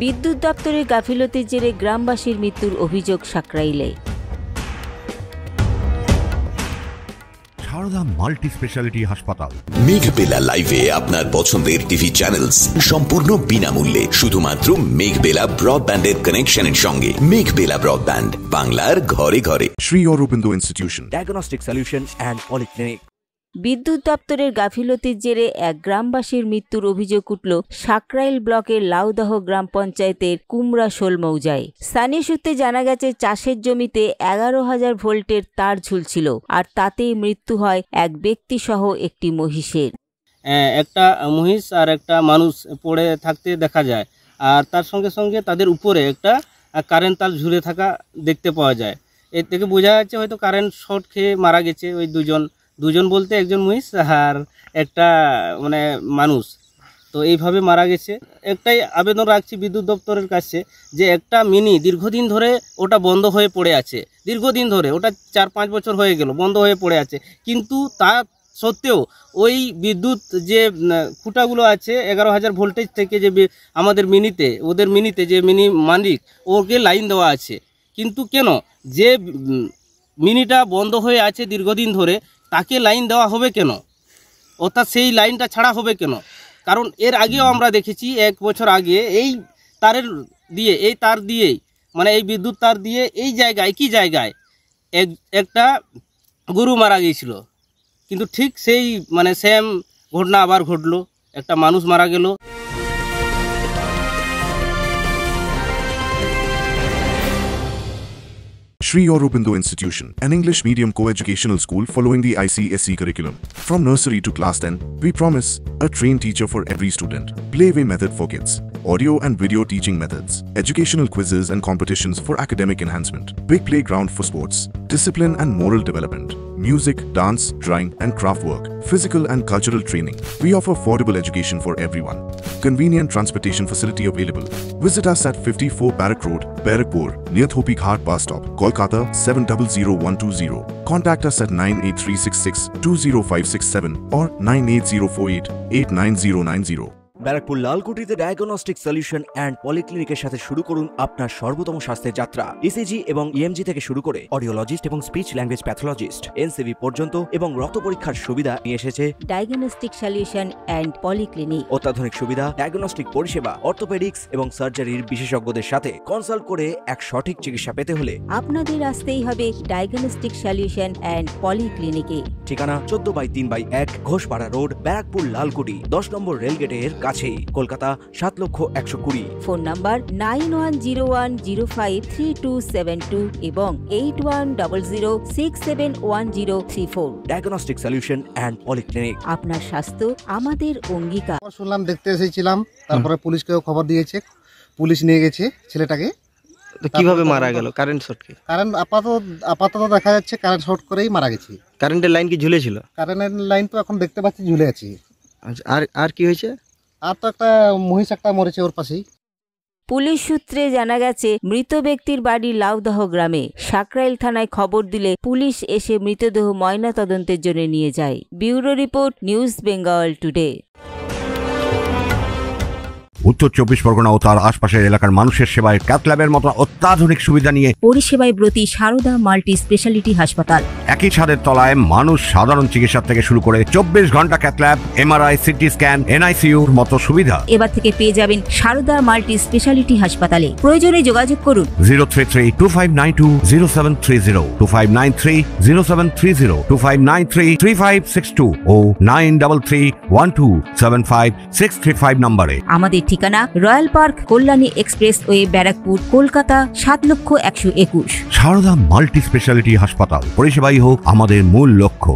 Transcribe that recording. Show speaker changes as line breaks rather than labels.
বিদ্যুৎ দপ্তরের গাফিলতির জেরে গ্রামবাসীর মৃত্যুর অভিযোগ সাকরাইলে।
সারদা মাল্টি স্পেশালিটি হাসপাতাল।
মেঘবেলা লাইভে আপনার পছন্দের টিভি চ্যানেলস সম্পূর্ণ বিনামূল্যে, শুধুমাত্র মেঘবেলা ব্রডব্যান্ডের কানেকশনের সঙ্গে। মেঘবেলা ব্রডব্যান্ড, বাংলার ঘরে ঘরে।
Sri Aurobindo Institution,
Diagnostic Solution and Polyclinic।
বিদ্যুৎ দপ্তরের গাফিলতির জেরে এক গ্রামবাসীর মৃত্যুর অভিযোগ উঠল সাকরাইল ব্লকের লাউদহ গ্রাম পঞ্চায়েতের কুমড়াশোল মৌজায়। স্থানীয় সূত্রে জানা গেছে, চাষের জমিতে 11,000 ভোল্টের তার ঝুলছিল, আর তাতেই মৃত্যু হয় এক ব্যক্তি সহ একটি মহিষের।
একটা মহিষ আর একটা মানুষ পড়ে থাকতে দেখা যায়, আর তার সঙ্গে সঙ্গে তাদের উপরে একটা কারেন্ট তার ঝুলে থাকা দেখতে পাওয়া যায়। এর থেকে বোঝা যাচ্ছে হয়তো কারেন্ট শর্ট খেয়ে মারা গেছে ওই দুজন বলতে একজন মহিষ আর একটা মানুষ। তো এইভাবে মারা গেছে। একটাই আবেদন রাখছি বিদ্যুৎ দপ্তরের কাছে, যে একটা মিনি দীর্ঘদিন ধরে ওটা বন্ধ হয়ে পড়ে আছে, দীর্ঘদিন ধরে ওটা 4-5 বছর হয়ে গেল বন্ধ হয়ে পড়ে আছে, কিন্তু তা সত্ত্বেও ওই বিদ্যুৎ যে খুঁটাগুলো আছে 11,000 ভোল্টেজ থেকে যে আমাদের ওদের মিনিতে যে মিনি মালিক ওকে লাইন দেওয়া আছে, কিন্তু কেন যে মিনিটা বন্ধ হয়ে আছে দীর্ঘদিন ধরে তাকে লাইন দেওয়া হবে কেন, অর্থাৎ সেই লাইনটা ছাড়া হবে কেন? কারণ এর আগেও আমরা দেখেছি 1 বছর আগে এই তার দিয়েই এই বিদ্যুৎ তার দিয়ে এই জায়গায় একই জায়গায় একটা গরু মারা গিয়েছিল, কিন্তু ঠিক সেই সেম ঘটনা আবার ঘটলো, একটা মানুষ মারা গেল।
Sri Aurobindo Institution, an English medium co-educational school following the ICSE curriculum. From nursery to class 10, we promise a trained teacher for every student, playway method for kids, audio and video teaching methods, educational quizzes and competitions for academic enhancement, big playground for sports, discipline and moral development, music, dance, drawing and craft work, physical and cultural training. We offer affordable education for everyone. Convenient transportation facility available. Visit us at 54 Barrack Road, Barrackpur, near Thopi Ghat bus stop, Kolkata 700120. Contact us at 98366-20567 or 98048-89090.
Barrackpore লালকুটিতে diagnostic solution and পলিক্লিনিকের সাথে শুরু করুন আপনার সর্বোত্তম স্বাস্থ্যের যাত্রা। ECG এবং ইএমজি থেকে শুরু করে অডিওলজিস্ট এবং স্পিচ ল্যাঙ্গুয়েজ প্যাথোলজিস্ট, এনসিবি পর্যন্ত এবং রক্ত পরীক্ষার সুবিধা নিয়ে এসেছে
ডায়াগনস্টিক সলিউশন অ্যান্ড পলিক্লিনিক।
অত্যাধুনিক সুবিধা, ডায়াগনস্টিক পরিষেবা, অর্থোপেডিক্স এবং সার্জারির বিশেষজ্ঞদের সাথে কনসাল্ট করে এক সঠিক চিকিৎসা পেতে হলে
আপনাদের আসতেই হবে ডায়াগনস্টিক সলিউশন অ্যান্ড পলিক্লিনিকে।
ঠিকানা 14/3/1 ঘোষপাড়া রোড, ব্যারাকপুর লালকুটি, 10 নম্বর রেলগেটের কাছেই, কলকাতা 7,120,000।
ফোন নাম্বার 9101053272 এবং 8100671034।
Diagnostic solution and polyclinic.
আপনার স্বাস্থ্য আমাদের অঙ্গীকার।
শুনলাম, দেখতে এসেছিলাম, তারপরে পুলিশকেও খবর দিয়েছে, পুলিশ নিয়ে গেছে ছেলেটাকে।
কিভাবে মারা গেল? Current short? কারেন্ট
আপাতত দেখা যাচ্ছে কারেন্ট শর্ট করেই মারা গেছে।
কারেন্টের লাইন কি ঝুলেছিল?
কারেন্টের লাইন তো এখন দেখতে পাচ্ছি ঝুলে আছে।
আর কি হয়েছে?
আর তো একটা মহিষ একটা মরেছে ওর পাশেই।
পুলিশ সূত্রে জানা গেছে, মৃত ব্যক্তির বাড়ি লাউদহ গ্রামে। সাকরাইল থানায় খবর দিলে পুলিশ এসে মৃতদেহ ময়না তদন্তের জন্য নিয়ে যায়। Bureau report, news Bengal today.
উত্তর 24 পরগনা ও তার আশপাশের এলাকার মানুষের সেবায় ক্যাথ ল্যাবের মতো অত্যাধুনিক সুবিধা নিয়ে
পরিষেবায় ব্রতী সারদা মাল্টি স্পেশালিটি হাসপাতাল।
একই ছাদের তলায় মানুষ সাধারণ চিকিৎসা থেকে শুরু করে 24 ঘন্টা cath lab, MRI, CT scan, এনআইসিইউর মতো সুবিধা
এবার থেকে পেয়ে যাবেন সারদা মাল্টি স্পেশালিটি হাসপাতালে। প্রয়োজনে যোগাযোগ করুন
033-2592-0730, 2593-0730, 2593-3562 ও 9331275635 নম্বরে।
আমাদের ঠিকানা Royal Park, Kalyani expressway, Barrackpore, Kolkata 7,121,000।
Sarada multi speciality হাসপাতাল, পরিষেবাই হোক আমাদের মূল লক্ষ্য।